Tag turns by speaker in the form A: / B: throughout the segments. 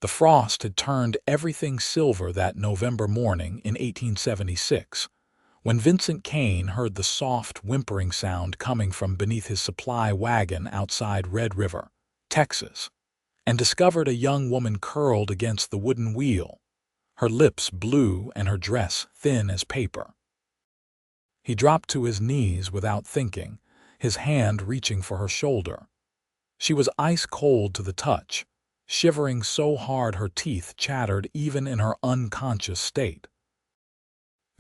A: The frost had turned everything silver that November morning in 1876, when Vincent Kane heard the soft, whimpering sound coming from beneath his supply wagon outside Red River, Texas, and discovered a young woman curled against the wooden wheel, her lips blue and her dress thin as paper. He dropped to his knees without thinking, his hand reaching for her shoulder. She was ice cold to the touch, shivering so hard her teeth chattered even in her unconscious state.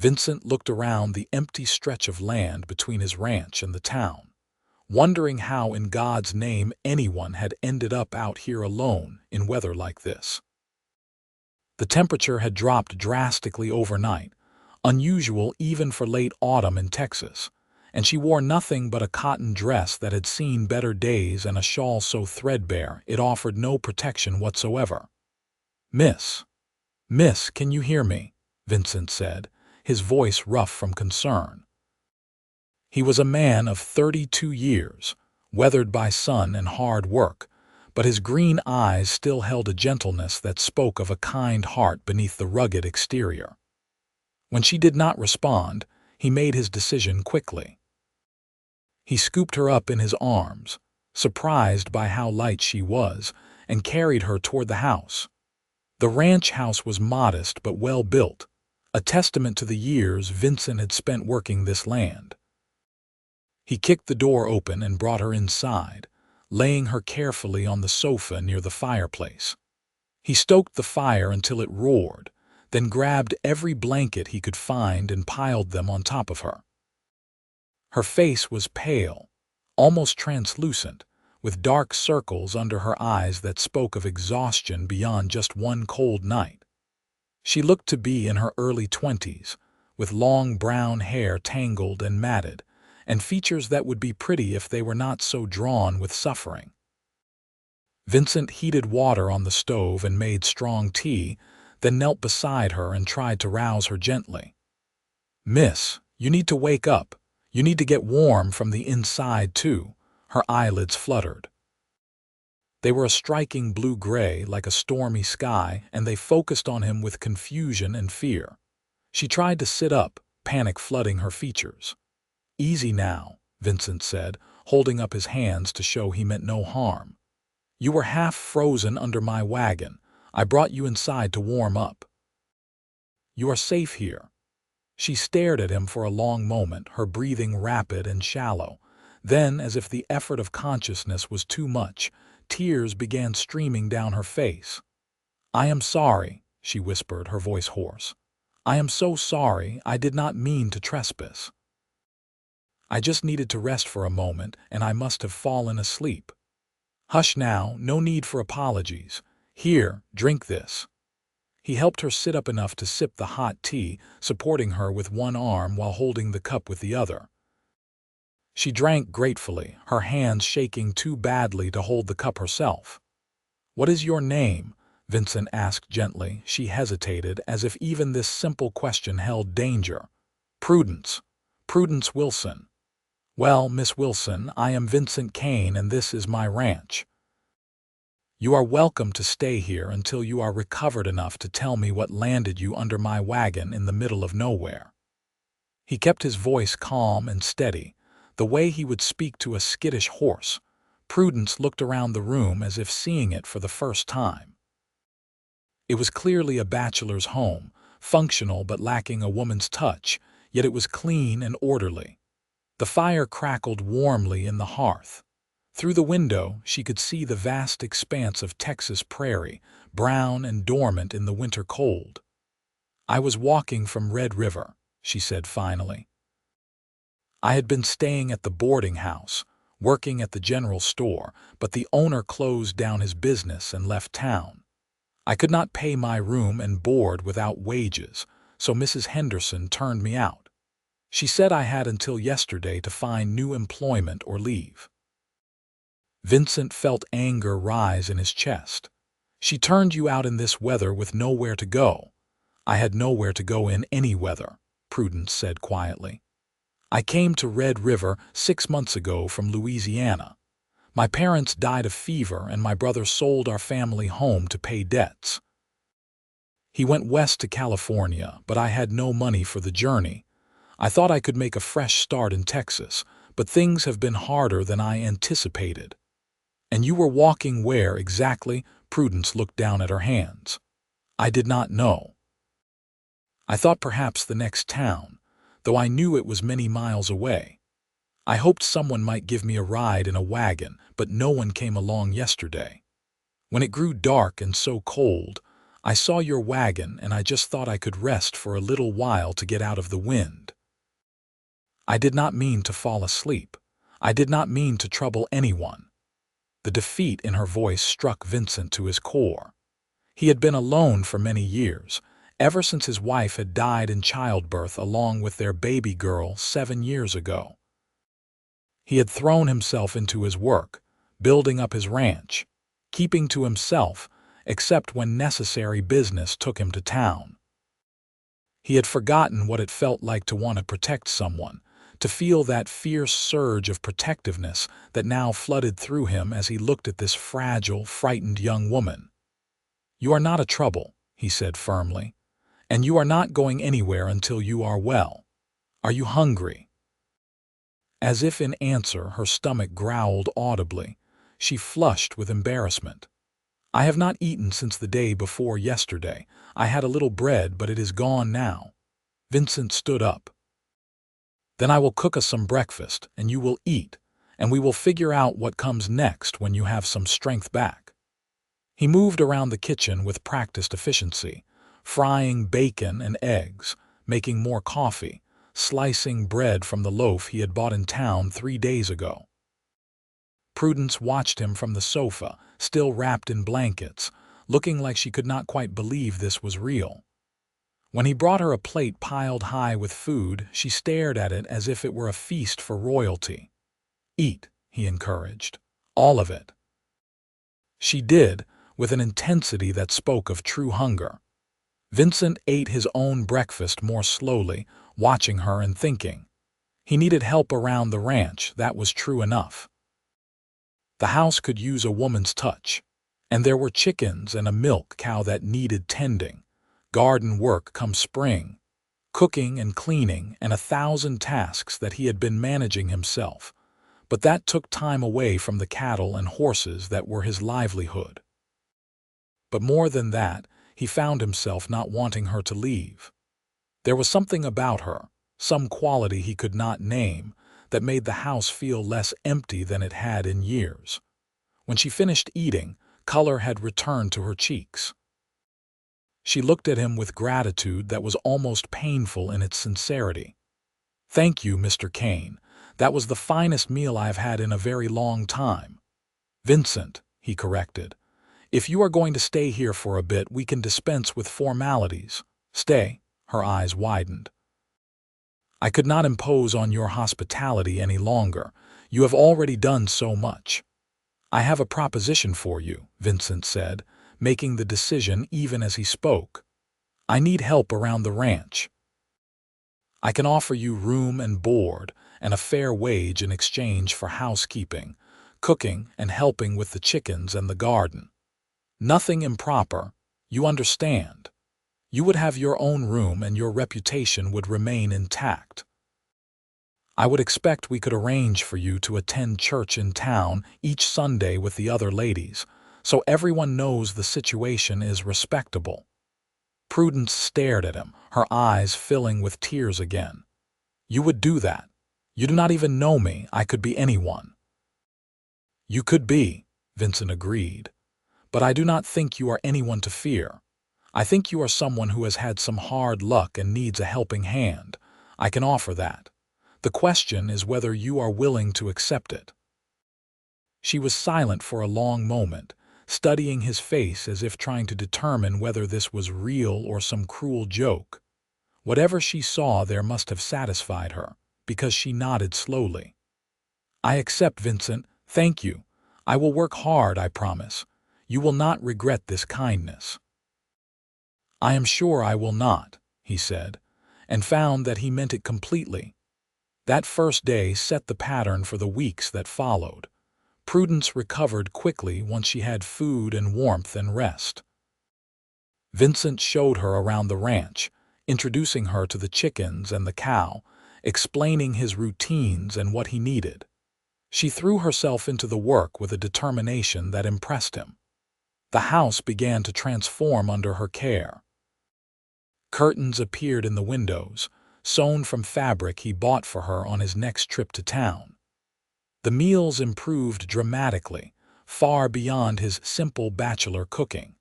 A: Vincent looked around the empty stretch of land between his ranch and the town, wondering how in God's name anyone had ended up out here alone in weather like this. The temperature had dropped drastically overnight, unusual even for late autumn in Texas, and she wore nothing but a cotton dress that had seen better days and a shawl so threadbare it offered no protection whatsoever. "Miss, can you hear me?" Vincent said, his voice rough from concern. He was a man of 32 years, weathered by sun and hard work, but his green eyes still held a gentleness that spoke of a kind heart beneath the rugged exterior. When she did not respond, he made his decision quickly. He scooped her up in his arms, surprised by how light she was, and carried her toward the house. The ranch house was modest but well built, a testament to the years Vincent had spent working this land. He kicked the door open and brought her inside, laying her carefully on the sofa near the fireplace. He stoked the fire until it roared, then grabbed every blanket he could find and piled them on top of her. Her face was pale, almost translucent, with dark circles under her eyes that spoke of exhaustion beyond just one cold night. She looked to be in her early 20s, with long brown hair tangled and matted, and features that would be pretty if they were not so drawn with suffering. Vincent heated water on the stove and made strong tea, then knelt beside her and tried to rouse her gently. "Miss, you need to wake up. You need to get warm from the inside, too." Her eyelids fluttered. They were a striking blue-gray like a stormy sky, and they focused on him with confusion and fear. She tried to sit up, panic flooding her features. "Easy now," Vincent said, holding up his hands to show he meant no harm. "You were half frozen under my wagon. I brought you inside to warm up. You are safe here." She stared at him for a long moment, her breathing rapid and shallow. Then, as if the effort of consciousness was too much, tears began streaming down her face. "I am sorry," she whispered, her voice hoarse. "I am so sorry. I did not mean to trespass. I just needed to rest for a moment, and I must have fallen asleep." "Hush now, no need for apologies. Here, drink this." He helped her sit up enough to sip the hot tea, supporting her with one arm while holding the cup with the other. She drank gratefully, her hands shaking too badly to hold the cup herself. "What is your name?" Vincent asked gently. She hesitated, as if even this simple question held danger. "Prudence. Prudence Wilson." "Well, Miss Wilson, I am Vincent Kane, and this is my ranch. You are welcome to stay here until you are recovered enough to tell me what landed you under my wagon in the middle of nowhere." He kept his voice calm and steady, the way he would speak to a skittish horse. Prudence looked around the room as if seeing it for the first time. It was clearly a bachelor's home, functional but lacking a woman's touch, yet it was clean and orderly. The fire crackled warmly in the hearth. Through the window, she could see the vast expanse of Texas prairie, brown and dormant in the winter cold. "I was walking from Red River," she said finally. "I had been staying at the boarding house, working at the general store, but the owner closed down his business and left town. I could not pay my room and board without wages, so Mrs. Henderson turned me out. She said I had until yesterday to find new employment or leave." Vincent felt anger rise in his chest. "She turned you out in this weather with nowhere to go." "I had nowhere to go in any weather," Prudence said quietly. "I came to Red River 6 months ago from Louisiana. My parents died of fever and my brother sold our family home to pay debts. He went west to California, but I had no money for the journey. I thought I could make a fresh start in Texas, but things have been harder than I anticipated. And you were walking where exactly? Prudence looked down at her hands. I did not know. I thought perhaps the next town, though I knew it was many miles away. I hoped someone might give me a ride in a wagon, but no one came along yesterday. When it grew dark and so cold, I saw your wagon and I just thought I could rest for a little while to get out of the wind. I did not mean to fall asleep. I did not mean to trouble anyone. The defeat in her voice struck Vincent to his core. He had been alone for many years, ever since his wife had died in childbirth along with their baby girl 7 years ago. He had thrown himself into his work, building up his ranch, keeping to himself, except when necessary business took him to town. He had forgotten what it felt like to want to protect someone, to feel that fierce surge of protectiveness that now flooded through him as he looked at this fragile, frightened young woman. "You are not a trouble," he said firmly, "and you are not going anywhere until you are well. Are you hungry?" As if in answer, her stomach growled audibly. She flushed with embarrassment. "I have not eaten since the day before yesterday. I had a little bread, but it is gone now." Vincent stood up. "Then I will cook us some breakfast, and you will eat, and we will figure out what comes next when you have some strength back." He moved around the kitchen with practiced efficiency, frying bacon and eggs, making more coffee, slicing bread from the loaf he had bought in town 3 days ago. Prudence watched him from the sofa, still wrapped in blankets, looking like she could not quite believe this was real. When he brought her a plate piled high with food, she stared at it as if it were a feast for royalty. "Eat," he encouraged. "All of it." She did, with an intensity that spoke of true hunger. Vincent ate his own breakfast more slowly, watching her and thinking. He needed help around the ranch, that was true enough. The house could use a woman's touch, and there were chickens and a milk cow that needed tending, garden work come spring, cooking and cleaning, and 1,000 tasks that he had been managing himself, but that took time away from the cattle and horses that were his livelihood. But more than that, he found himself not wanting her to leave. There was something about her, some quality he could not name, that made the house feel less empty than it had in years. When she finished eating, color had returned to her cheeks. She looked at him with gratitude that was almost painful in its sincerity. "Thank you, Mr. Kane. That was the finest meal I have had in a very long time." "Vincent," he corrected. "If you are going to stay here for a bit, we can dispense with formalities." "Stay?" Her eyes widened. "I could not impose on your hospitality any longer. You have already done so much." "I have a proposition for you," Vincent said, making the decision even as he spoke. "I need help around the ranch. I can offer you room and board and a fair wage in exchange for housekeeping, cooking, and helping with the chickens and the garden. Nothing improper, you understand. You would have your own room and your reputation would remain intact. I would expect we could arrange for you to attend church in town each Sunday with the other ladies, so everyone knows the situation is respectable." Prudence stared at him, her eyes filling with tears again. "You would do that? You do not even know me. I could be anyone." "You could be," Vincent agreed. "But I do not think you are anyone to fear. I think you are someone who has had some hard luck and needs a helping hand. I can offer that. The question is whether you are willing to accept it." She was silent for a long moment, studying his face as if trying to determine whether this was real or some cruel joke. Whatever she saw there must have satisfied her, because she nodded slowly. "I accept, Vincent. Thank you. I will work hard, I promise. You will not regret this kindness." "I am sure I will not," he said, and found that he meant it completely. That first day set the pattern for the weeks that followed. Prudence recovered quickly once she had food and warmth and rest. Vincent showed her around the ranch, introducing her to the chickens and the cow, explaining his routines and what he needed. She threw herself into the work with a determination that impressed him. The house began to transform under her care. Curtains appeared in the windows, sewn from fabric he bought for her on his next trip to town. The meals improved dramatically, far beyond his simple bachelor cooking.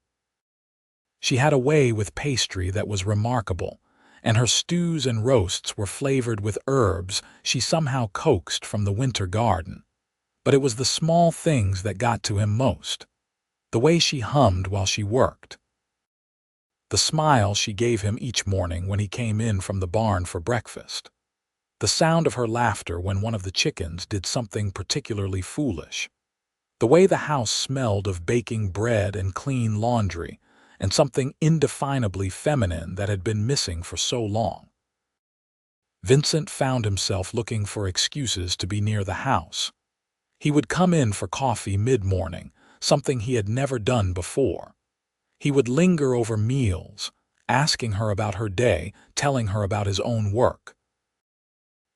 A: She had a way with pastry that was remarkable, and her stews and roasts were flavored with herbs she somehow coaxed from the winter garden. But it was the small things that got to him most. The way she hummed while she worked. The smile she gave him each morning when he came in from the barn for breakfast. The sound of her laughter when one of the chickens did something particularly foolish. The way the house smelled of baking bread and clean laundry, and something indefinably feminine that had been missing for so long. Vincent found himself looking for excuses to be near the house. He would come in for coffee mid-morning, something he had never done before. He would linger over meals, asking her about her day, telling her about his own work.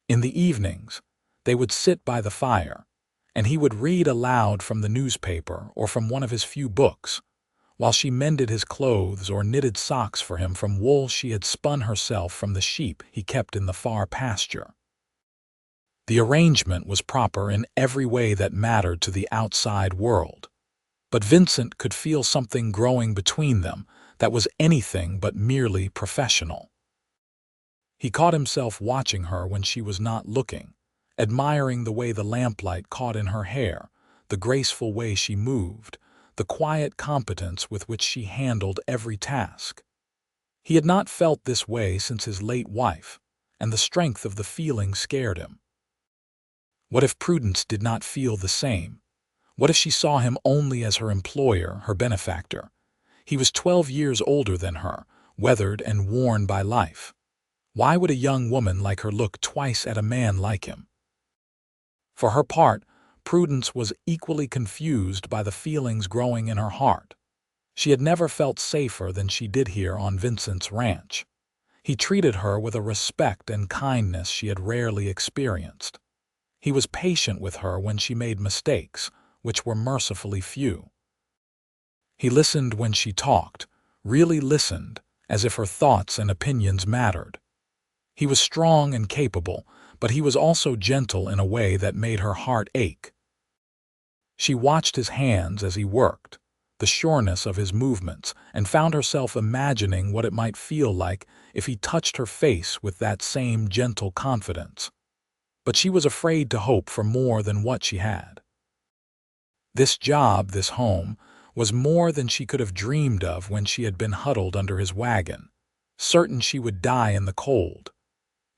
A: In the evenings, they would sit by the fire, and he would read aloud from the newspaper or from one of his few books, while she mended his clothes or knitted socks for him from wool she had spun herself from the sheep he kept in the far pasture. The arrangement was proper in every way that mattered to the outside world. But Vincent could feel something growing between them that was anything but merely professional. He caught himself watching her when she was not looking, admiring the way the lamplight caught in her hair, the graceful way she moved, the quiet competence with which she handled every task. He had not felt this way since his late wife, and the strength of the feeling scared him. What if Prudence did not feel the same? What if she saw him only as her employer, her benefactor? He was 12 years older than her, weathered and worn by life. Why would a young woman like her look twice at a man like him? For her part, Prudence was equally confused by the feelings growing in her heart. She had never felt safer than she did here on Vincent's ranch. He treated her with a respect and kindness she had rarely experienced. He was patient with her when she made mistakes, which were mercifully few. He listened when she talked, really listened, as if her thoughts and opinions mattered. He was strong and capable, but he was also gentle in a way that made her heart ache. She watched his hands as he worked, the sureness of his movements, and found herself imagining what it might feel like if he touched her face with that same gentle confidence. But she was afraid to hope for more than what she had. This job, this home, was more than she could have dreamed of when she had been huddled under his wagon, certain she would die in the cold.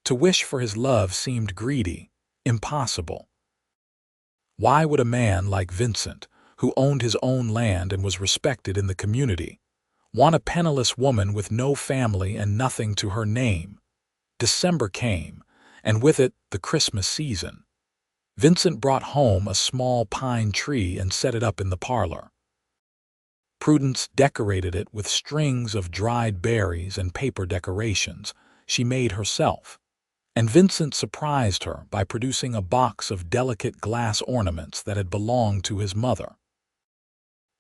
A: To wish for his love seemed greedy, impossible. Why would a man like Vincent, who owned his own land and was respected in the community, want a penniless woman with no family and nothing to her name? December came, and with it the Christmas season. Vincent brought home a small pine tree and set it up in the parlor. Prudence decorated it with strings of dried berries and paper decorations she made herself, and Vincent surprised her by producing a box of delicate glass ornaments that had belonged to his mother.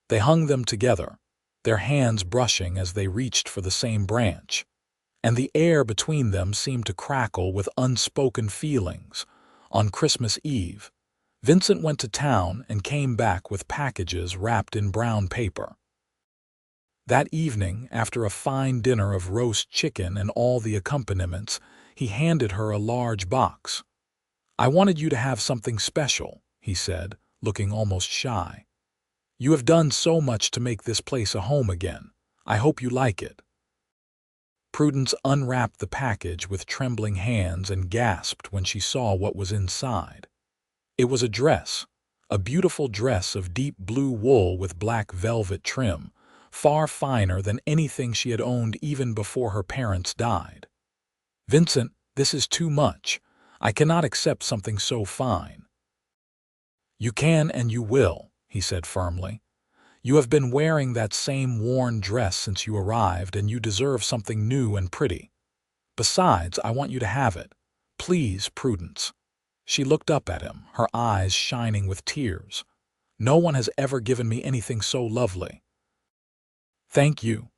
A: They hung them together, their hands brushing as they reached for the same branch, and the air between them seemed to crackle with unspoken feelings. On Christmas Eve, Vincent went to town and came back with packages wrapped in brown paper. That evening, after a fine dinner of roast chicken and all the accompaniments, he handed her a large box. "I wanted you to have something special," he said, looking almost shy. "You have done so much to make this place a home again. I hope you like it." Prudence unwrapped the package with trembling hands and gasped when she saw what was inside. It was a dress, a beautiful dress of deep blue wool with black velvet trim, far finer than anything she had owned even before her parents died. "Vincent, this is too much. I cannot accept something so fine." "You can and you will," he said firmly. "You have been wearing that same worn dress since you arrived, and you deserve something new and pretty. Besides, I want you to have it. Please, Prudence." She looked up at him, her eyes shining with tears. "No one has ever given me anything so lovely." "Thank you."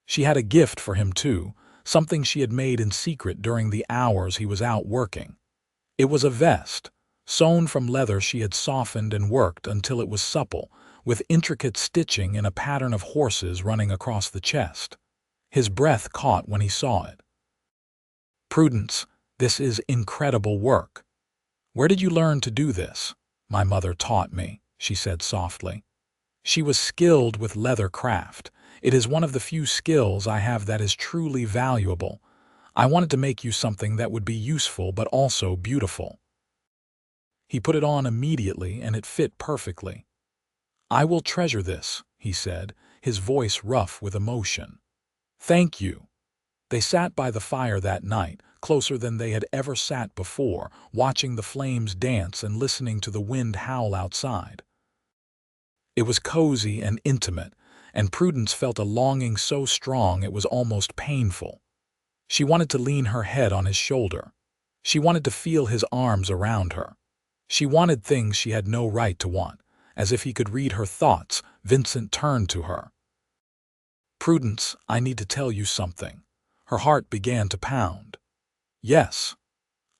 A: She had a gift for him, too, something she had made in secret during the hours he was out working. It was a vest, sewn from leather she had softened and worked until it was supple, with intricate stitching in a pattern of horses running across the chest. His breath caught when he saw it. "Prudence, this is incredible work. Where did you learn to do this?" "My mother taught me," she said softly. "She was skilled with leather craft. It is one of the few skills I have that is truly valuable. I wanted to make you something that would be useful but also beautiful." He put it on immediately, and it fit perfectly. "I will treasure this," he said, his voice rough with emotion. "Thank you." They sat by the fire that night, closer than they had ever sat before, watching the flames dance and listening to the wind howl outside. It was cozy and intimate, and Prudence felt a longing so strong it was almost painful. She wanted to lean her head on his shoulder. She wanted to feel his arms around her. She wanted things she had no right to want. As if he could read her thoughts, Vincent turned to her. "Prudence, I need to tell you something." Her heart began to pound. "Yes.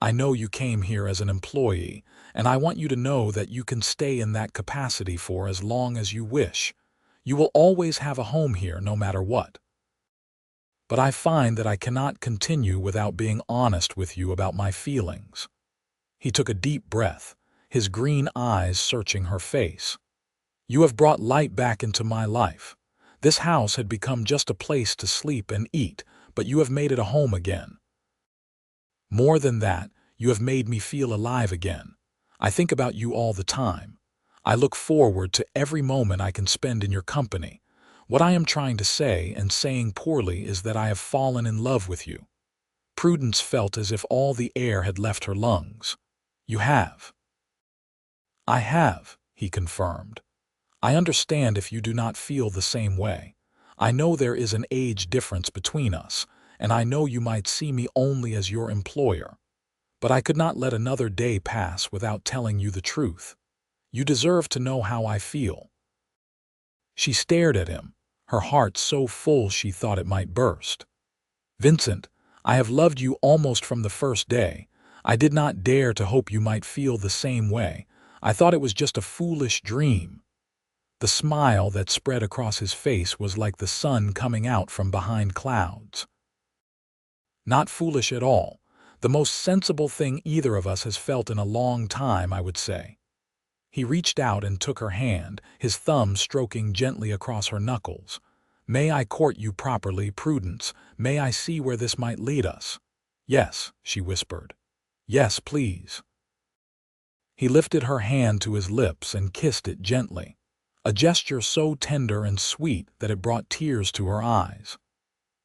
A: I know you came here as an employee, and I want you to know that you can stay in that capacity for as long as you wish. You will always have a home here no matter what. But I find that I cannot continue without being honest with you about my feelings." He took a deep breath, his green eyes searching her face. "You have brought light back into my life. This house had become just a place to sleep and eat, but you have made it a home again. More than that, you have made me feel alive again. I think about you all the time. I look forward to every moment I can spend in your company. What I am trying to say, and saying poorly, is that I have fallen in love with you." Prudence felt as if all the air had left her lungs. "You have." "I have," he confirmed. "I understand if you do not feel the same way. I know there is an age difference between us, and I know you might see me only as your employer. But I could not let another day pass without telling you the truth. You deserve to know how I feel." She stared at him, her heart so full she thought it might burst. "Vincent, I have loved you almost from the first day. I did not dare to hope you might feel the same way. I thought it was just a foolish dream." The smile that spread across his face was like the sun coming out from behind clouds. "Not foolish at all. The most sensible thing either of us has felt in a long time, I would say." He reached out and took her hand, his thumb stroking gently across her knuckles. "May I court you properly, Prudence? May I see where this might lead us?" "Yes," she whispered. "Yes, please." He lifted her hand to his lips and kissed it gently, a gesture so tender and sweet that it brought tears to her eyes.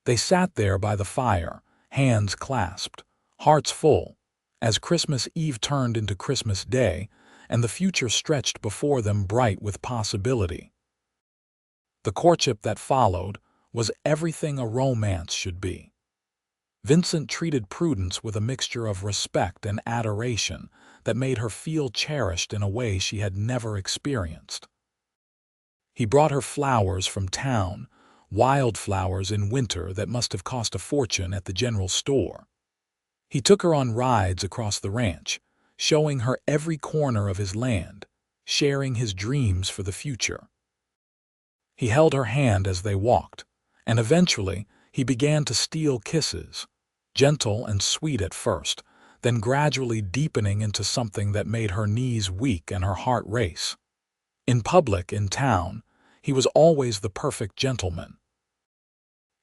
A: They sat there by the fire, hands clasped, hearts full, as Christmas Eve turned into Christmas Day, and the future stretched before them bright with possibility. The courtship that followed was everything a romance should be. Vincent treated Prudence with a mixture of respect and adoration that made her feel cherished in a way she had never experienced. He brought her flowers from town, wildflowers in winter that must have cost a fortune at the general store. He took her on rides across the ranch, showing her every corner of his land, sharing his dreams for the future. He held her hand as they walked, and eventually he began to steal kisses, gentle and sweet at first, then gradually deepening into something that made her knees weak and her heart race. In public, in town, he was always the perfect gentleman.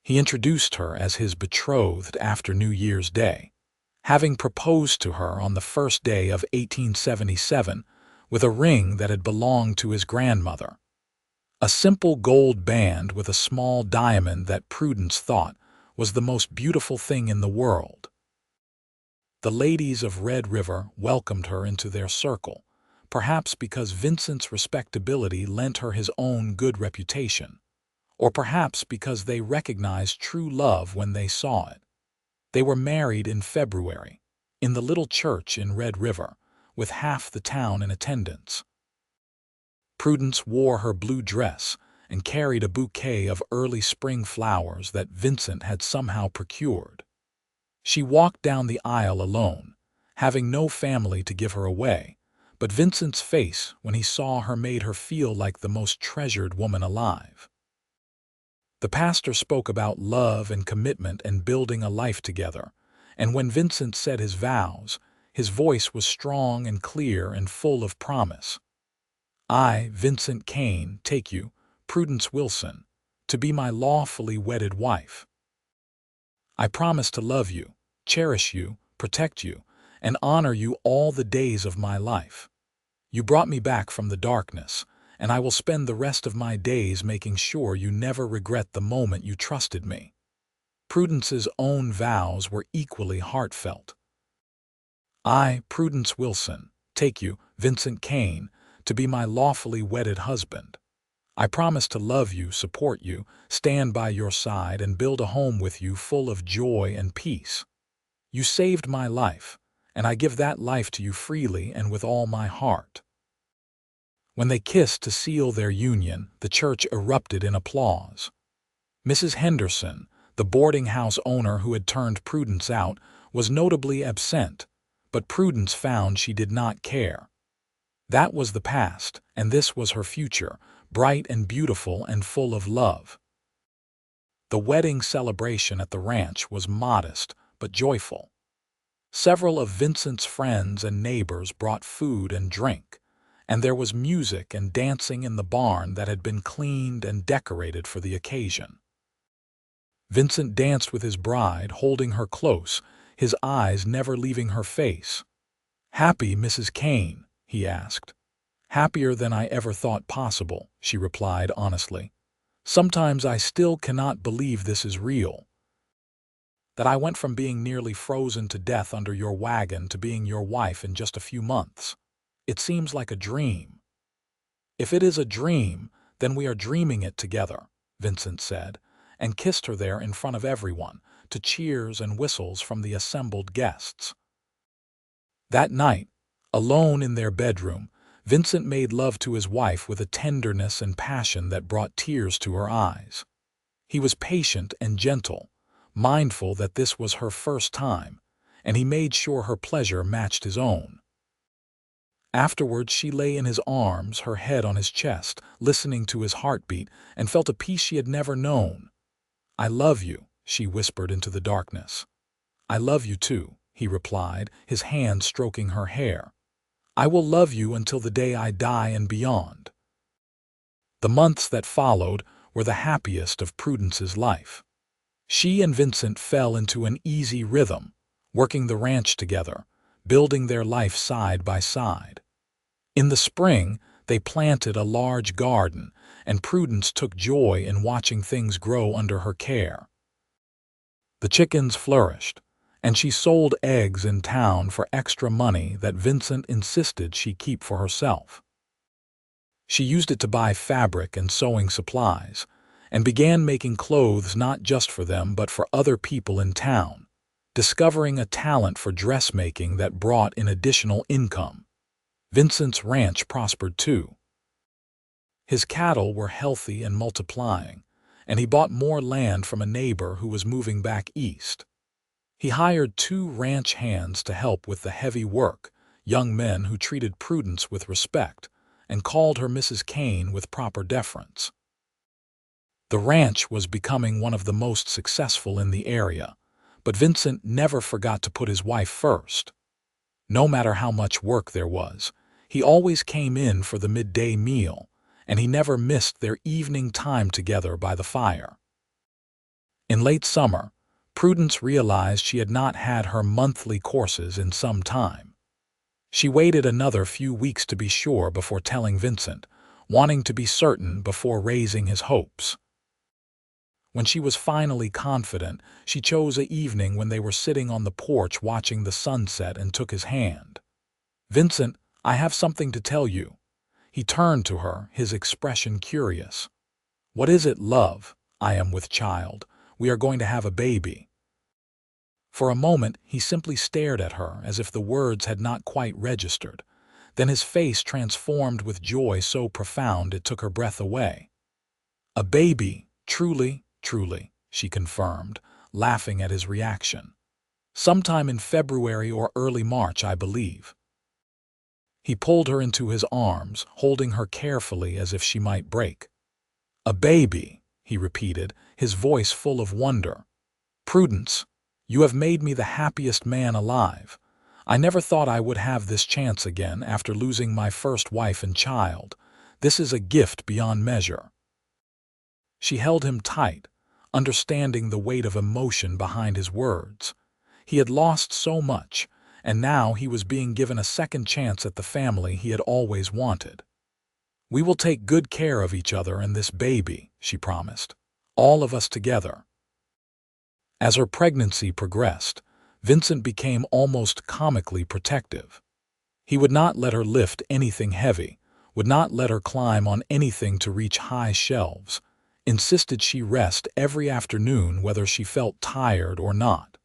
A: He introduced her as his betrothed after New Year's Day, having proposed to her on the first day of 1877 with a ring that had belonged to his grandmother. A simple gold band with a small diamond that Prudence thought was the most beautiful thing in the world. The ladies of Red River welcomed her into their circle, perhaps because Vincent's respectability lent her his own good reputation, or perhaps because they recognized true love when they saw it. They were married in February, in the little church in Red River, with half the town in attendance. Prudence wore her blue dress and carried a bouquet of early spring flowers that Vincent had somehow procured. She walked down the aisle alone, having no family to give her away, but Vincent's face when he saw her made her feel like the most treasured woman alive. The pastor spoke about love and commitment and building a life together, and when Vincent said his vows, his voice was strong and clear and full of promise. I, Vincent Kane, take you, Prudence Wilson, to be my lawfully wedded wife. I promise to love you, cherish you, protect you, and honor you all the days of my life. You brought me back from the darkness, and I will spend the rest of my days making sure you never regret the moment you trusted me. Prudence's own vows were equally heartfelt. I, Prudence Wilson, take you, Vincent Kane, to be my lawfully wedded husband. I promise to love you, support you, stand by your side, and build a home with you full of joy and peace. You saved my life, and I give that life to you freely and with all my heart. When they kissed to seal their union, the church erupted in applause. Mrs. Henderson, the boarding house owner who had turned Prudence out, was notably absent, but Prudence found she did not care. That was the past, and this was her future, bright and beautiful and full of love. The wedding celebration at the ranch was modest but joyful. Several of Vincent's friends and neighbors brought food and drink, and there was music and dancing in the barn that had been cleaned and decorated for the occasion. Vincent danced with his bride, holding her close, his eyes never leaving her face. "Happy, Mrs. Kane?" he asked. "Happier than I ever thought possible," she replied honestly. "Sometimes I still cannot believe this is real. That I went from being nearly frozen to death under your wagon to being your wife in just a few months. It seems like a dream." "If it is a dream, then we are dreaming it together," Vincent said, and kissed her there in front of everyone, to cheers and whistles from the assembled guests. That night, alone in their bedroom, Vincent made love to his wife with a tenderness and passion that brought tears to her eyes. He was patient and gentle, mindful that this was her first time, and he made sure her pleasure matched his own. Afterwards, she lay in his arms, her head on his chest, listening to his heartbeat, and felt a peace she had never known. "I love you," she whispered into the darkness. "I love you too," he replied, his hand stroking her hair. "I will love you until the day I die and beyond." The months that followed were the happiest of Prudence's life. She and Vincent fell into an easy rhythm, working the ranch together, building their life side by side. In the spring, they planted a large garden, and Prudence took joy in watching things grow under her care. The chickens flourished, and she sold eggs in town for extra money that Vincent insisted she keep for herself. She used it to buy fabric and sewing supplies, and began making clothes not just for them but for other people in town, discovering a talent for dressmaking that brought in additional income. Vincent's ranch prospered too. His cattle were healthy and multiplying, and he bought more land from a neighbor who was moving back east. He hired 2 ranch hands to help with the heavy work, young men who treated Prudence with respect and called her Mrs. Kane with proper deference. The ranch was becoming one of the most successful in the area, but Vincent never forgot to put his wife first. No matter how much work there was, he always came in for the midday meal, and he never missed their evening time together by the fire. In late summer, Prudence realized she had not had her monthly courses in some time. She waited another few weeks to be sure before telling Vincent, wanting to be certain before raising his hopes. When she was finally confident, she chose an evening when they were sitting on the porch watching the sunset and took his hand. "Vincent, I have something to tell you." He turned to her, his expression curious. "What is it, love?" "I am with child. We are going to have a baby." For a moment, he simply stared at her as if the words had not quite registered. Then his face transformed with joy so profound it took her breath away. "A baby, truly, truly," she confirmed, laughing at his reaction. "Sometime in February or early March, I believe." He pulled her into his arms, holding her carefully as if she might break. "A baby," he repeated, his voice full of wonder. "Prudence, you have made me the happiest man alive. I never thought I would have this chance again after losing my first wife and child. This is a gift beyond measure." She held him tight, understanding the weight of emotion behind his words. He had lost so much, and now he was being given a second chance at the family he had always wanted. "We will take good care of each other and this baby," she promised. "All of us together." As her pregnancy progressed, Vincent became almost comically protective. He would not let her lift anything heavy, would not let her climb on anything to reach high shelves, insisted she rest every afternoon whether she felt tired or not.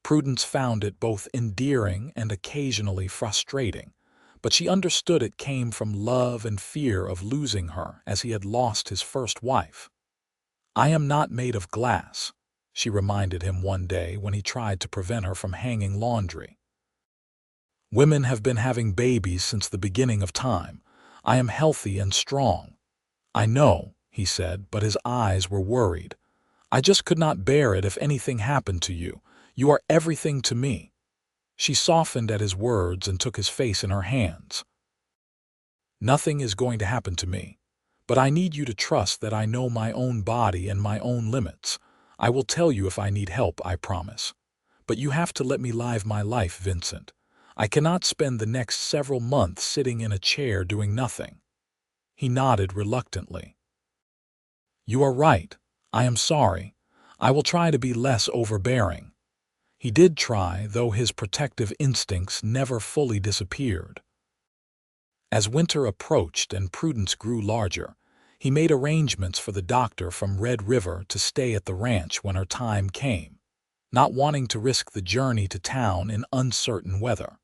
A: Prudence found it both endearing and occasionally frustrating, but she understood it came from love and fear of losing her as he had lost his first wife. "I am not made of glass," she reminded him one day when he tried to prevent her from hanging laundry. "Women have been having babies since the beginning of time. I am healthy and strong." "I know," he said, but his eyes were worried. "I just could not bear it if anything happened to you. You are everything to me." She softened at his words and took his face in her hands. "Nothing is going to happen to me, but I need you to trust that I know my own body and my own limits. I will tell you if I need help, I promise. But you have to let me live my life, Vincent. I cannot spend the next several months sitting in a chair doing nothing." He nodded reluctantly. "You are right. I am sorry. I will try to be less overbearing." He did try, though his protective instincts never fully disappeared. As winter approached and Prudence grew larger, he made arrangements for the doctor from Red River to stay at the ranch when her time came, not wanting to risk the journey to town in uncertain weather.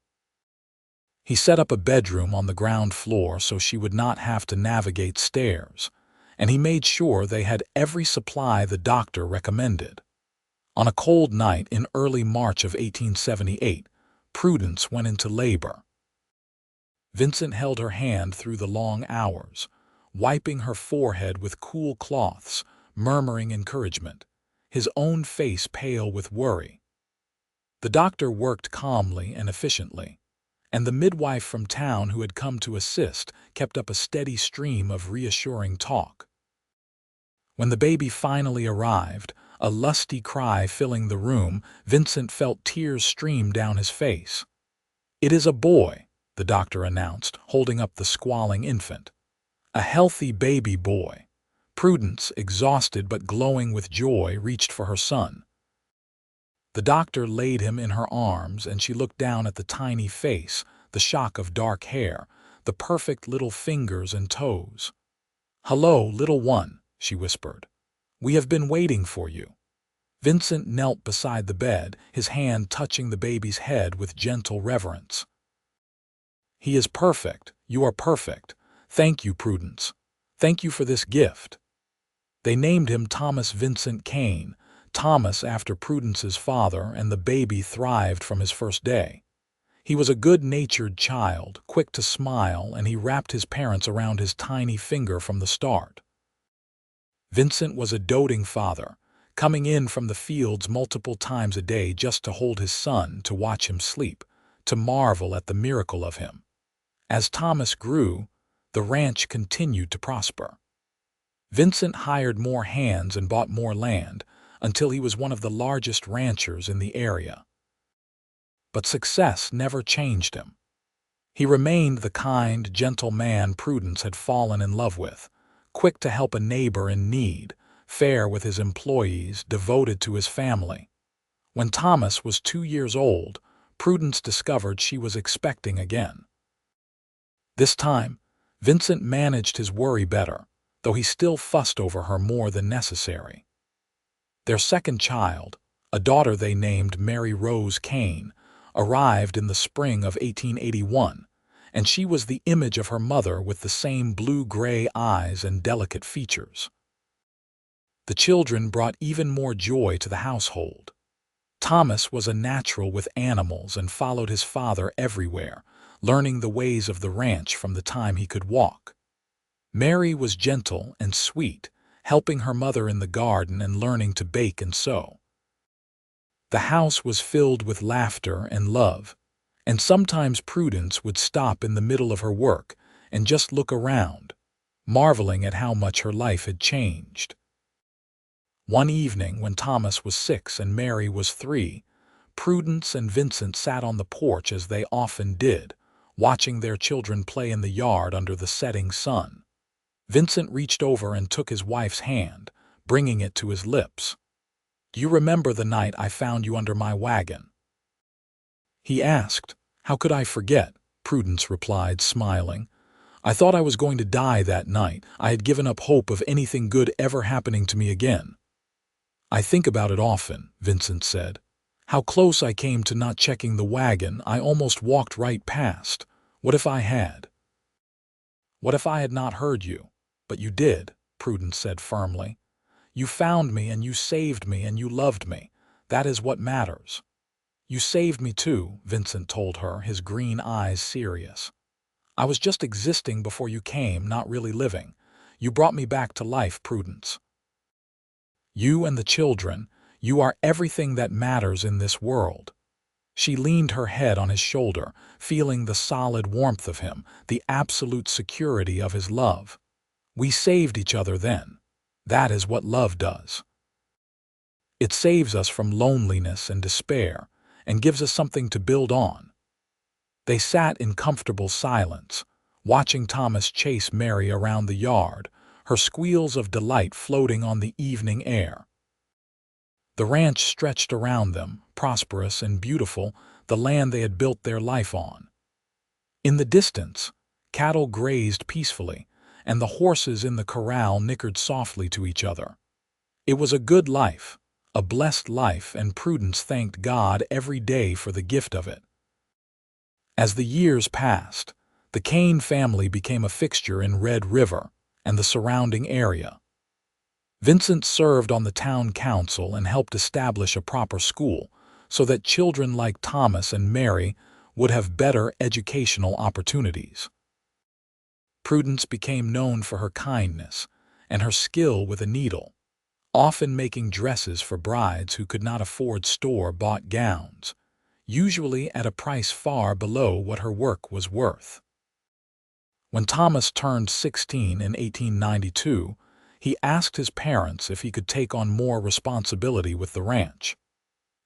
A: He set up a bedroom on the ground floor so she would not have to navigate stairs, and he made sure they had every supply the doctor recommended. On a cold night in early March of 1878, Prudence went into labor. Vincent held her hand through the long hours, wiping her forehead with cool cloths, murmuring encouragement, his own face pale with worry. The doctor worked calmly and efficiently, and the midwife from town who had come to assist kept up a steady stream of reassuring talk. When the baby finally arrived, a lusty cry filling the room, Vincent felt tears stream down his face. "It is a boy," the doctor announced, holding up the squalling infant. "A healthy baby boy." Prudence, exhausted but glowing with joy, reached for her son. The doctor laid him in her arms, and she looked down at the tiny face, the shock of dark hair, the perfect little fingers and toes. "Hello, little one," she whispered. "We have been waiting for you." Vincent knelt beside the bed, his hand touching the baby's head with gentle reverence. "He is perfect. You are perfect. Thank you, Prudence. Thank you for this gift." They named him Thomas Vincent Kane, Thomas after Prudence's father, and the baby thrived from his first day. He was a good-natured child, quick to smile, and he wrapped his parents around his tiny finger from the start. Vincent was a doting father, coming in from the fields multiple times a day just to hold his son, to watch him sleep, to marvel at the miracle of him. As Thomas grew, the ranch continued to prosper. Vincent hired more hands and bought more land, until he was one of the largest ranchers in the area. But success never changed him. He remained the kind, gentle man Prudence had fallen in love with, quick to help a neighbor in need, fair with his employees, devoted to his family. When Thomas was 2 years old, Prudence discovered she was expecting again. This time, Vincent managed his worry better, though he still fussed over her more than necessary. Their second child, a daughter they named Mary Rose Kane, arrived in the spring of 1881, and she was the image of her mother with the same blue-gray eyes and delicate features. The children brought even more joy to the household. Thomas was a natural with animals and followed his father everywhere, learning the ways of the ranch from the time he could walk. Mary was gentle and sweet, helping her mother in the garden and learning to bake and sew. The house was filled with laughter and love, and sometimes Prudence would stop in the middle of her work and just look around, marveling at how much her life had changed. One evening when Thomas was 6 and Mary was 3, Prudence and Vincent sat on the porch as they often did, watching their children play in the yard under the setting sun. Vincent reached over and took his wife's hand, bringing it to his lips. "Do you remember the night I found you under my wagon?" he asked. "How could I forget?" Prudence replied, smiling. "I thought I was going to die that night. I had given up hope of anything good ever happening to me again." "I think about it often," Vincent said. "How close I came to not checking the wagon. I almost walked right past. What if I had?" "What if I had not heard you? But you did," Prudence said firmly. "You found me and you saved me and you loved me. That is what matters." "You saved me too," Vincent told her, his green eyes serious. "I was just existing before you came, not really living. You brought me back to life, Prudence. You and the children, you are everything that matters in this world." She leaned her head on his shoulder, feeling the solid warmth of him, the absolute security of his love. "We saved each other then. That is what love does. It saves us from loneliness and despair, and gives us something to build on." They sat in comfortable silence, watching Thomas chase Mary around the yard, her squeals of delight floating on the evening air. The ranch stretched around them, prosperous and beautiful, the land they had built their life on. In the distance, cattle grazed peacefully, and the horses in the corral nickered softly to each other. It was a good life, a blessed life, and Prudence thanked God every day for the gift of it. As the years passed, the Kane family became a fixture in Red River and the surrounding area. Vincent served on the town council and helped establish a proper school so that children like Thomas and Mary would have better educational opportunities. Prudence became known for her kindness and her skill with a needle, often making dresses for brides who could not afford store-bought gowns, usually at a price far below what her work was worth. When Thomas turned 16 in 1892, he asked his parents if he could take on more responsibility with the ranch.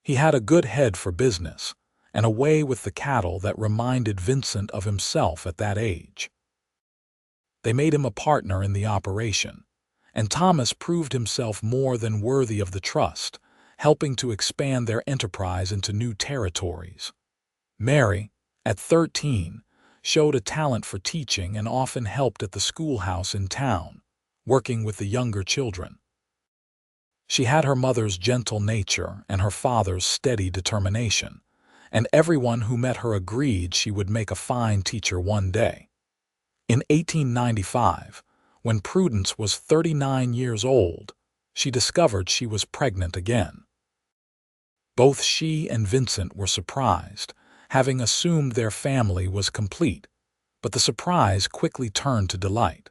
A: He had a good head for business and a way with the cattle that reminded Vincent of himself at that age. They made him a partner in the operation, and Thomas proved himself more than worthy of the trust, helping to expand their enterprise into new territories. Mary, at 13, showed a talent for teaching and often helped at the schoolhouse in town, working with the younger children. She had her mother's gentle nature and her father's steady determination, and everyone who met her agreed she would make a fine teacher one day. In 1895, when Prudence was 39 years old, she discovered she was pregnant again. Both she and Vincent were surprised, having assumed their family was complete, but the surprise quickly turned to delight.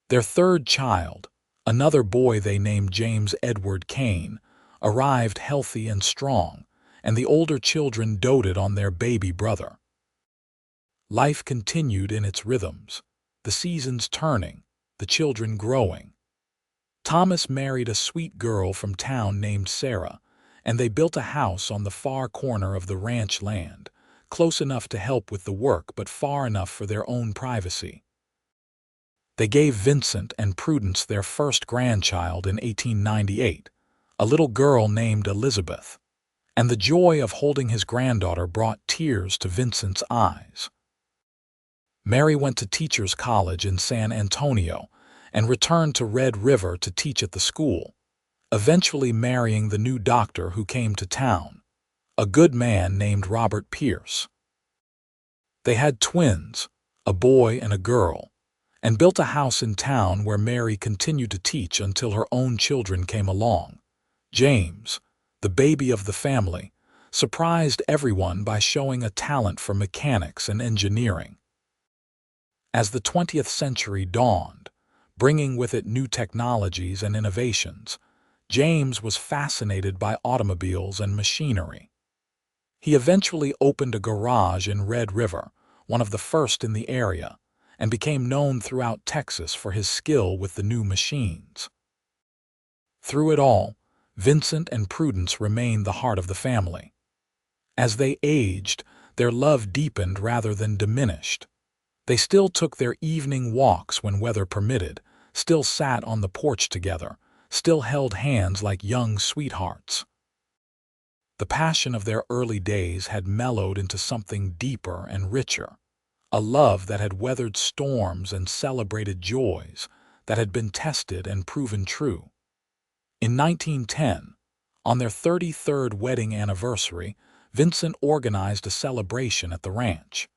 A: Their third child, another boy they named James Edward Kane, arrived healthy and strong, and the older children doted on their baby brother. Life continued in its rhythms, the seasons turning, the children growing. Thomas married a sweet girl from town named Sarah, and they built a house on the far corner of the ranch land, close enough to help with the work but far enough for their own privacy. They gave Vincent and Prudence their first grandchild in 1898, a little girl named Elizabeth, and the joy of holding his granddaughter brought tears to Vincent's eyes. Mary went to Teachers College in San Antonio and returned to Red River to teach at the school, eventually marrying the new doctor who came to town, a good man named Robert Pierce. They had twins, a boy and a girl, and built a house in town where Mary continued to teach until her own children came along. James, the baby of the family, surprised everyone by showing a talent for mechanics and engineering. As the 20th century dawned, bringing with it new technologies and innovations, James was fascinated by automobiles and machinery. He eventually opened a garage in Red River, one of the first in the area, and became known throughout Texas for his skill with the new machines. Through it all, Vincent and Prudence remained the heart of the family. As they aged, their love deepened rather than diminished. They still took their evening walks when weather permitted, still sat on the porch together, still held hands like young sweethearts. The passion of their early days had mellowed into something deeper and richer, a love that had weathered storms and celebrated joys, that had been tested and proven true. In 1910, on their 33rd wedding anniversary, Vincent organized a celebration at the ranch.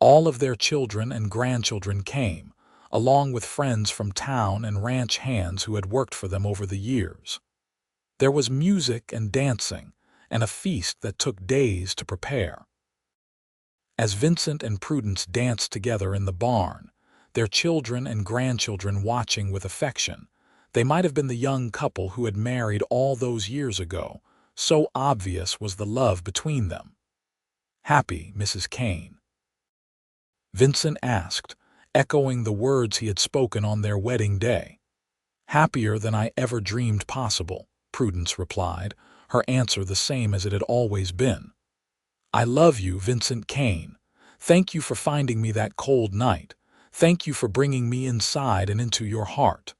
A: All of their children and grandchildren came, along with friends from town and ranch hands who had worked for them over the years. There was music and dancing, and a feast that took days to prepare. As Vincent and Prudence danced together in the barn, their children and grandchildren watching with affection, they might have been the young couple who had married all those years ago, so obvious was the love between them. "Happy, Mrs. Kane?" Vincent asked, echoing the words he had spoken on their wedding day. "Happier than I ever dreamed possible," Prudence replied, her answer the same as it had always been. "I love you, Vincent Kane. Thank you for finding me that cold night. Thank you for bringing me inside and into your heart."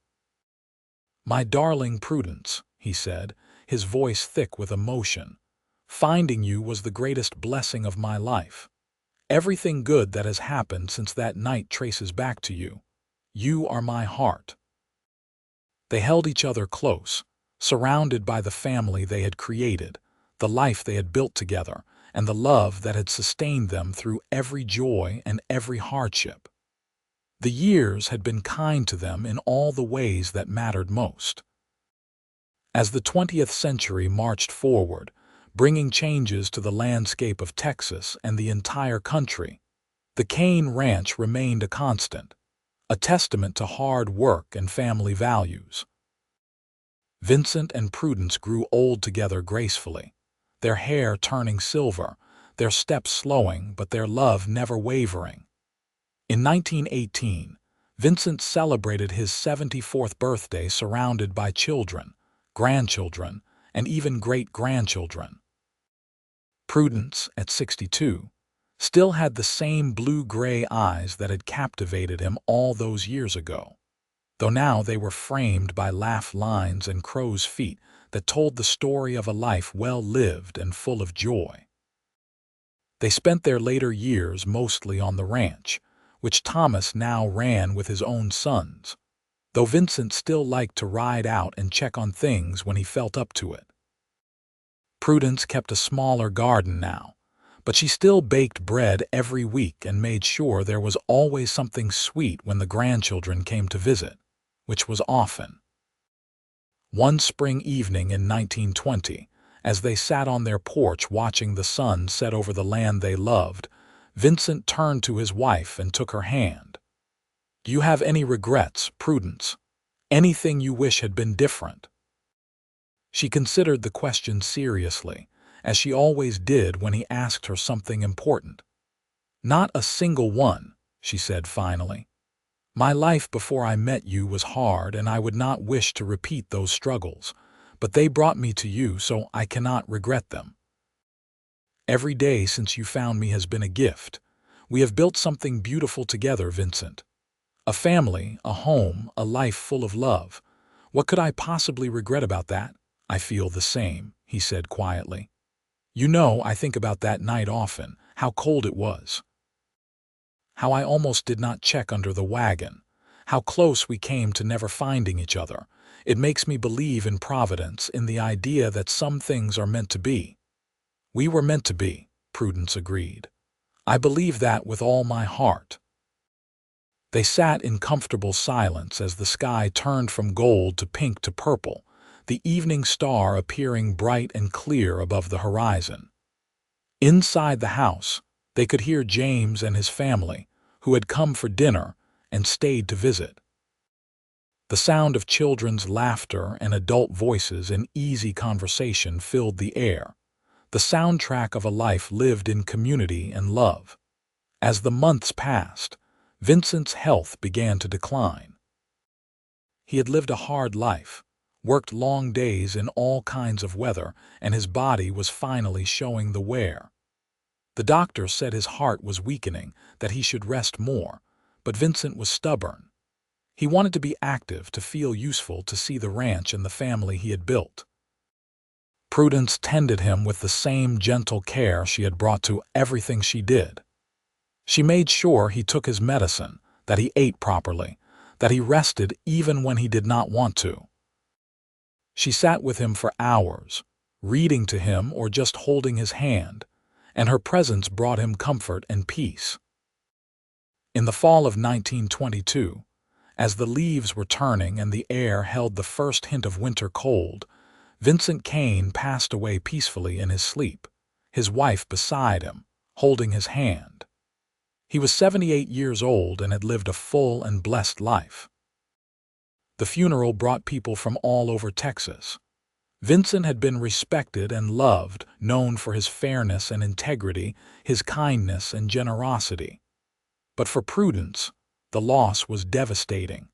A: "My darling Prudence," he said, his voice thick with emotion, "finding you was the greatest blessing of my life. Everything good that has happened since that night traces back to you. You are my heart." They held each other close, surrounded by the family they had created, the life they had built together, and the love that had sustained them through every joy and every hardship. The years had been kind to them in all the ways that mattered most. As the 20th century marched forward, bringing changes to the landscape of Texas and the entire country, the Kane Ranch remained a constant, a testament to hard work and family values. Vincent and Prudence grew old together gracefully, their hair turning silver, their steps slowing but their love never wavering. In 1918, Vincent celebrated his 74th birthday surrounded by children, grandchildren, and even great-grandchildren. Prudence, at 62, still had the same blue-gray eyes that had captivated him all those years ago, though now they were framed by laugh lines and crow's feet that told the story of a life well lived and full of joy. They spent their later years mostly on the ranch, which Thomas now ran with his own sons, though Vincent still liked to ride out and check on things when he felt up to it. Prudence kept a smaller garden now, but she still baked bread every week and made sure there was always something sweet when the grandchildren came to visit, which was often. One spring evening in 1920, as they sat on their porch watching the sun set over the land they loved, Vincent turned to his wife and took her hand. "Do you have any regrets, Prudence? Anything you wish had been different?" She considered the question seriously, as she always did when he asked her something important. "Not a single one," she said finally. "My life before I met you was hard and I would not wish to repeat those struggles, but they brought me to you, so I cannot regret them. Every day since you found me has been a gift. We have built something beautiful together, Vincent. A family, a home, a life full of love. What could I possibly regret about that? I feel the same," he said quietly. "You know, I think about that night often, how cold it was." how I almost did not check under the wagon, how close we came to never finding each other. It makes me believe in providence, in the idea that some things are meant to be. We were meant to be, Prudence agreed. I believe that with all my heart. They sat in comfortable silence as the sky turned from gold to pink to purple, the evening star appearing bright and clear above the horizon. Inside the house, they could hear James and his family, who had come for dinner and stayed to visit. The sound of children's laughter and adult voices in easy conversation filled the air, the soundtrack of a life lived in community and love. As the months passed, Vincent's health began to decline. He had lived a hard life, worked long days in all kinds of weather, and his body was finally showing the wear. The doctor said his heart was weakening, that he should rest more, but Vincent was stubborn. He wanted to be active, to feel useful, to see the ranch and the family he had built. Prudence tended him with the same gentle care she had brought to everything she did. She made sure he took his medicine, that he ate properly, that he rested even when he did not want to. She sat with him for hours, reading to him or just holding his hand, and her presence brought him comfort and peace. In the fall of 1922, as the leaves were turning and the air held the first hint of winter cold, Vincent Kane passed away peacefully in his sleep, his wife beside him, holding his hand. He was 78 years old and had lived a full and blessed life. The funeral brought people from all over Texas. Vincent had been respected and loved, known for his fairness and integrity, his kindness and generosity. But for Prudence, the loss was devastating.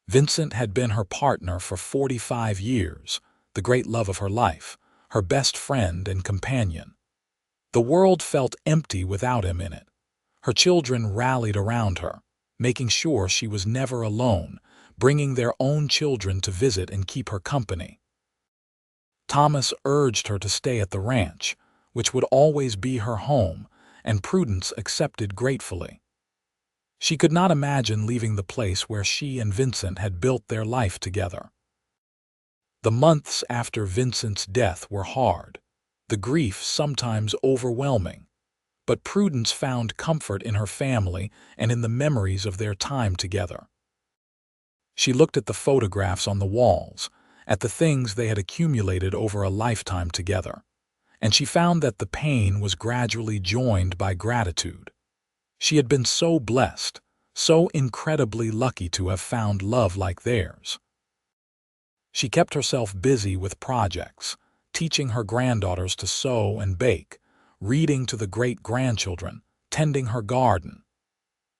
A: Vincent had been her partner for 45 years, the great love of her life, her best friend and companion. The world felt empty without him in it. Her children rallied around her, making sure she was never alone, bringing their own children to visit and keep her company. Thomas urged her to stay at the ranch, which would always be her home, and Prudence accepted gratefully. She could not imagine leaving the place where she and Vincent had built their life together. The months after Vincent's death were hard, the grief sometimes overwhelming, but Prudence found comfort in her family and in the memories of their time together. She looked at the photographs on the walls, at the things they had accumulated over a lifetime together, and she found that the pain was gradually joined by gratitude. She had been so blessed, so incredibly lucky to have found love like theirs. She kept herself busy with projects, teaching her granddaughters to sew and bake, reading to the great-grandchildren, tending her garden.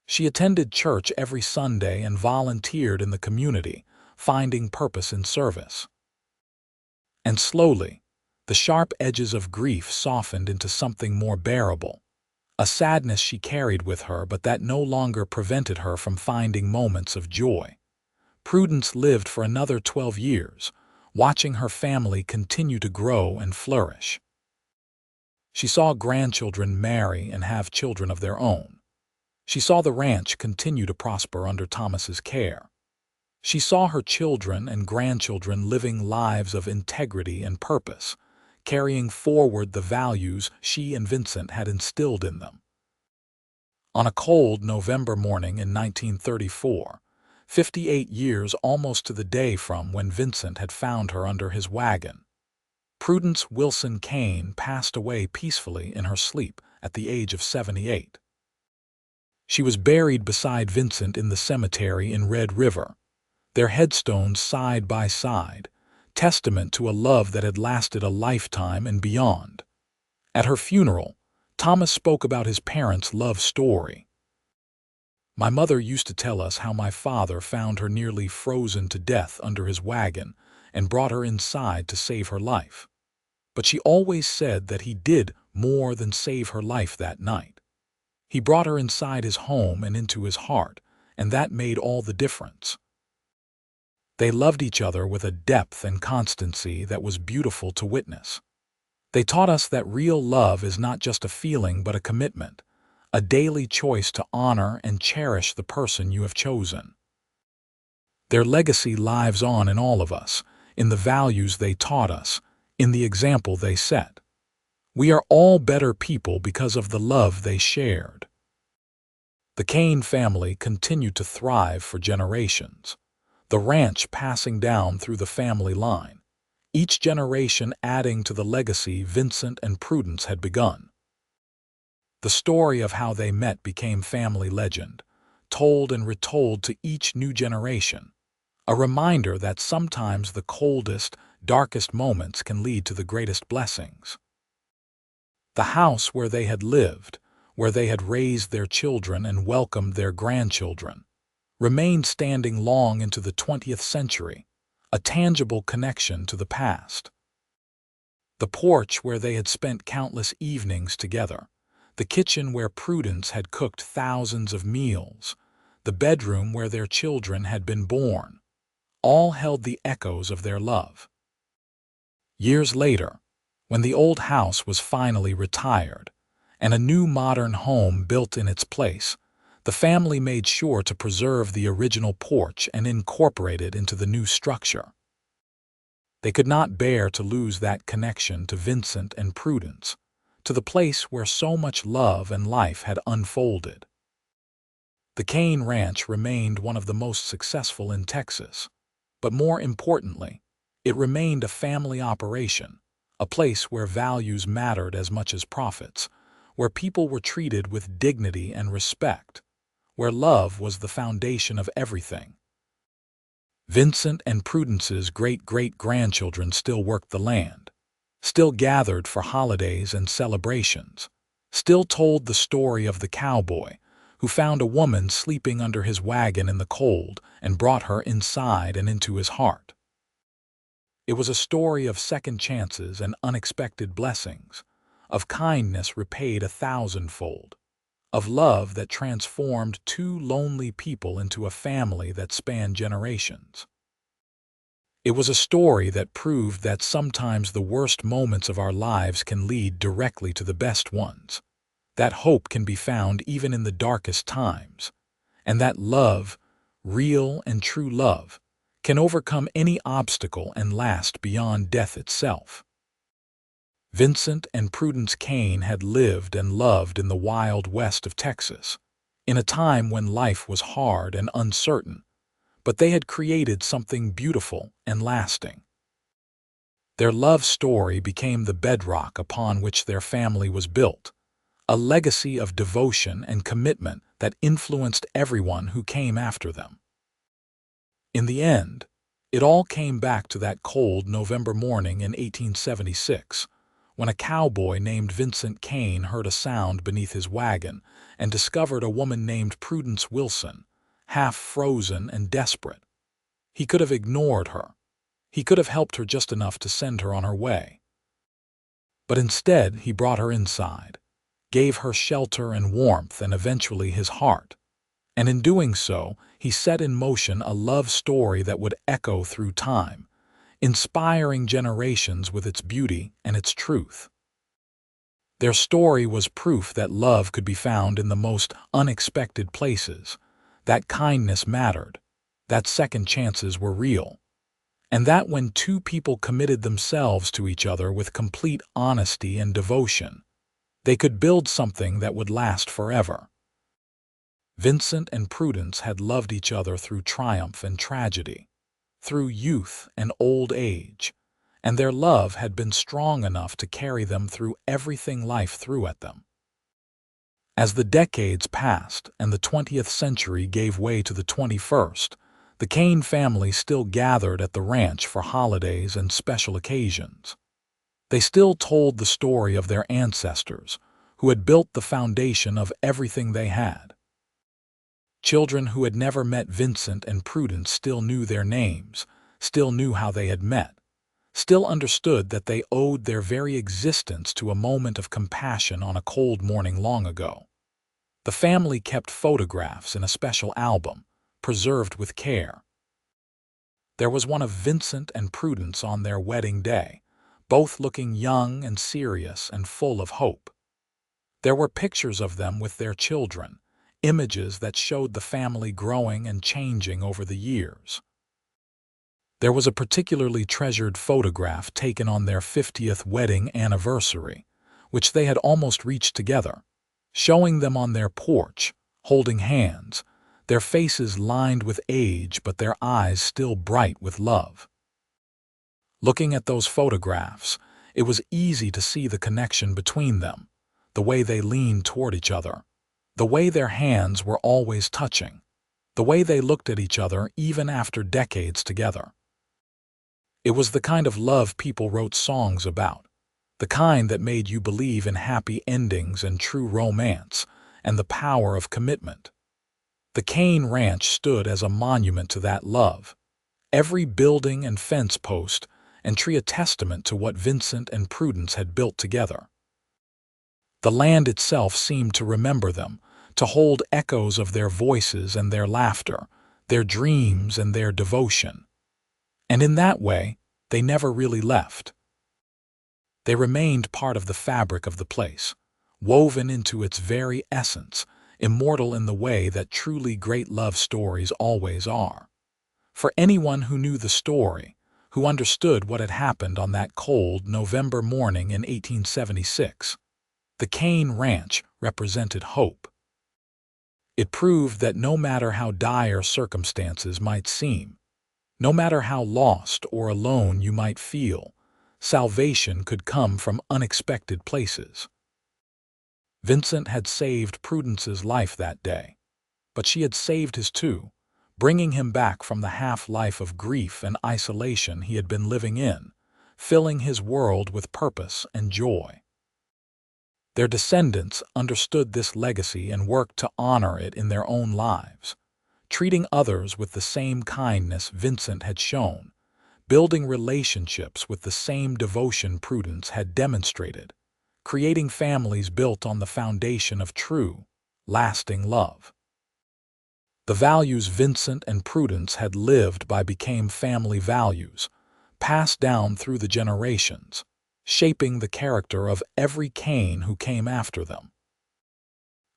A: She attended church every Sunday and volunteered in the community, finding purpose in service. And slowly, the sharp edges of grief softened into something more bearable, a sadness she carried with her but that no longer prevented her from finding moments of joy. Prudence lived for another 12 years, watching her family continue to grow and flourish. She saw grandchildren marry and have children of their own. She saw the ranch continue to prosper under Thomas's care. She saw her children and grandchildren living lives of integrity and purpose, carrying forward the values she and Vincent had instilled in them. On a cold November morning in 1934, 58 years almost to the day from when Vincent had found her under his wagon, Prudence Wilson Kane passed away peacefully in her sleep at the age of 78. She was buried beside Vincent in the cemetery in Red River, their headstones side by side, testament to a love that had lasted a lifetime and beyond. At her funeral, Thomas spoke about his parents' love story. "My mother used to tell us how my father found her nearly frozen to death under his wagon and brought her inside to save her life. But she always said that he did more than save her life that night. He brought her inside his home and into his heart, and that made all the difference." They loved each other with a depth and constancy that was beautiful to witness. They taught us that real love is not just a feeling but a commitment, a daily choice to honor and cherish the person you have chosen. Their legacy lives on in all of us, in the values they taught us, in the example they set. We are all better people because of the love they shared. The Kane family continued to thrive for generations, the ranch passing down through the family line, each generation adding to the legacy Vincent and Prudence had begun. The story of how they met became family legend, told and retold to each new generation, a reminder that sometimes the coldest, darkest moments can lead to the greatest blessings. The house where they had lived, where they had raised their children and welcomed their grandchildren, remained standing long into the 20th century, a tangible connection to the past. The porch where they had spent countless evenings together, the kitchen where Prudence had cooked thousands of meals, the bedroom where their children had been born, all held the echoes of their love. Years later, when the old house was finally retired and a new modern home built in its place, the family made sure to preserve the original porch and incorporate it into the new structure. They could not bear to lose that connection to Vincent and Prudence, to the place where so much love and life had unfolded. The Kane Ranch remained one of the most successful in Texas, but more importantly, it remained a family operation, a place where values mattered as much as profits, where people were treated with dignity and respect, where love was the foundation of everything. Vincent and Prudence's great-great-grandchildren still worked the land, still gathered for holidays and celebrations, still told the story of the cowboy who found a woman sleeping under his wagon in the cold and brought her inside and into his heart. It was a story of second chances and unexpected blessings, of kindness repaid 1,000-fold, of love that transformed two lonely people into a family that spanned generations. It was a story that proved that sometimes the worst moments of our lives can lead directly to the best ones, that hope can be found even in the darkest times, and that love, real and true love, can overcome any obstacle and last beyond death itself. Vincent and Prudence Kane had lived and loved in the wild west of Texas, in a time when life was hard and uncertain, but they had created something beautiful and lasting. Their love story became the bedrock upon which their family was built, a legacy of devotion and commitment that influenced everyone who came after them. In the end, it all came back to that cold November morning in 1876, when a cowboy named Vincent Kane heard a sound beneath his wagon and discovered a woman named Prudence Wilson, half frozen and desperate. He could have ignored her. He could have helped her just enough to send her on her way. But instead, he brought her inside, gave her shelter and warmth and eventually his heart. And in doing so, he set in motion a love story that would echo through time, inspiring generations with its beauty and its truth. Their story was proof that love could be found in the most unexpected places, that kindness mattered, that second chances were real, and that when two people committed themselves to each other with complete honesty and devotion, they could build something that would last forever. Vincent and Prudence had loved each other through triumph and tragedy, through youth and old age, and their love had been strong enough to carry them through everything life threw at them. As the decades passed and the 20th century gave way to the 21st, the Kane family still gathered at the ranch for holidays and special occasions. They still told the story of their ancestors, who had built the foundation of everything they had. Children who had never met Vincent and Prudence still knew their names, still knew how they had met, still understood that they owed their very existence to a moment of compassion on a cold morning long ago. The family kept photographs in a special album, preserved with care. There was one of Vincent and Prudence on their wedding day, both looking young and serious and full of hope. There were pictures of them with their children, images that showed the family growing and changing over the years. There was a particularly treasured photograph taken on their 50th wedding anniversary, which they had almost reached together, showing them on their porch, holding hands, their faces lined with age but their eyes still bright with love. Looking at those photographs, it was easy to see the connection between them, the way they leaned toward each other, the way their hands were always touching, the way they looked at each other even after decades together. It was the kind of love people wrote songs about, the kind that made you believe in happy endings and true romance, and the power of commitment. The Kane Ranch stood as a monument to that love, every building and fence post and tree a testament to what Vincent and Prudence had built together. The land itself seemed to remember them, to hold echoes of their voices and their laughter, their dreams and their devotion. And in that way, they never really left. They remained part of the fabric of the place, woven into its very essence, immortal in the way that truly great love stories always are. For anyone who knew the story, who understood what had happened on that cold November morning in 1876, the Kane Ranch represented hope. It proved that no matter how dire circumstances might seem, no matter how lost or alone you might feel, salvation could come from unexpected places. Vincent had saved Prudence's life that day, but she had saved his too, bringing him back from the half-life of grief and isolation he had been living in, filling his world with purpose and joy. Their descendants understood this legacy and worked to honor it in their own lives, treating others with the same kindness Vincent had shown, building relationships with the same devotion Prudence had demonstrated, creating families built on the foundation of true, lasting love. The values Vincent and Prudence had lived by became family values, passed down through the generations, shaping the character of every Kane who came after them.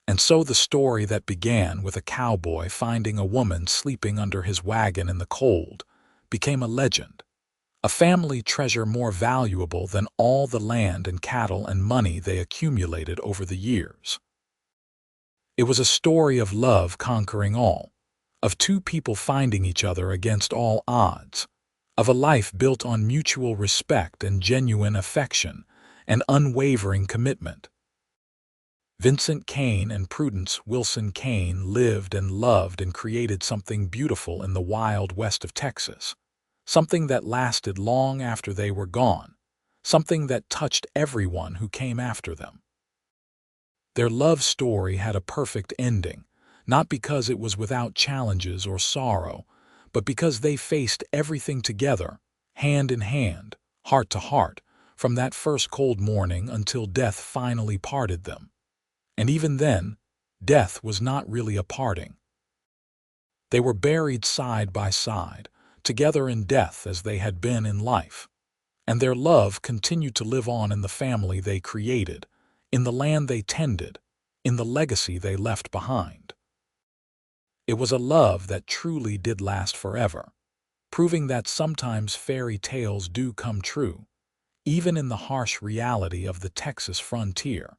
A: And so the story that began with a cowboy finding a woman sleeping under his wagon in the cold became a legend, a family treasure more valuable than all the land and cattle and money they accumulated over the years. It was a story of love conquering all, of two people finding each other against all odds, of a life built on mutual respect and genuine affection and unwavering commitment. Vincent Kane and Prudence Wilson Kane lived and loved and created something beautiful in the wild west of Texas, something that lasted long after they were gone, something that touched everyone who came after them. Their love story had a perfect ending, not because it was without challenges or sorrow, but because they faced everything together, hand in hand, heart to heart, from that first cold morning until death finally parted them. And even then, death was not really a parting. They were buried side by side, together in death as they had been in life, and their love continued to live on in the family they created, in the land they tended, in the legacy they left behind. It was a love that truly did last forever, proving that sometimes fairy tales do come true, even in the harsh reality of the Texas frontier,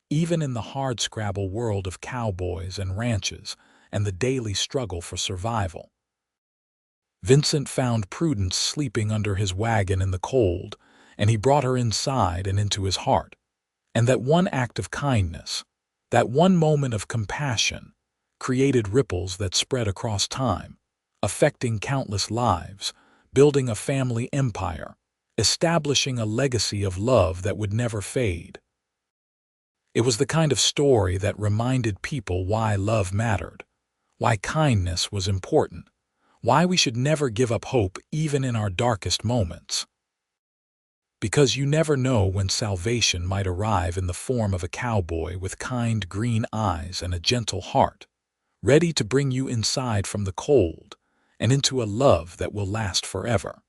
A: even in the hardscrabble world of cowboys and ranches and the daily struggle for survival. Vincent found Prudence sleeping under his wagon in the cold, and he brought her inside and into his heart. And that one act of kindness, that one moment of compassion, created ripples that spread across time, affecting countless lives, building a family empire, establishing a legacy of love that would never fade. It was the kind of story that reminded people why love mattered, why kindness was important, why we should never give up hope even in our darkest moments. Because you never know when salvation might arrive in the form of a cowboy with kind green eyes and a gentle heart, ready to bring you inside from the cold and into a love that will last forever.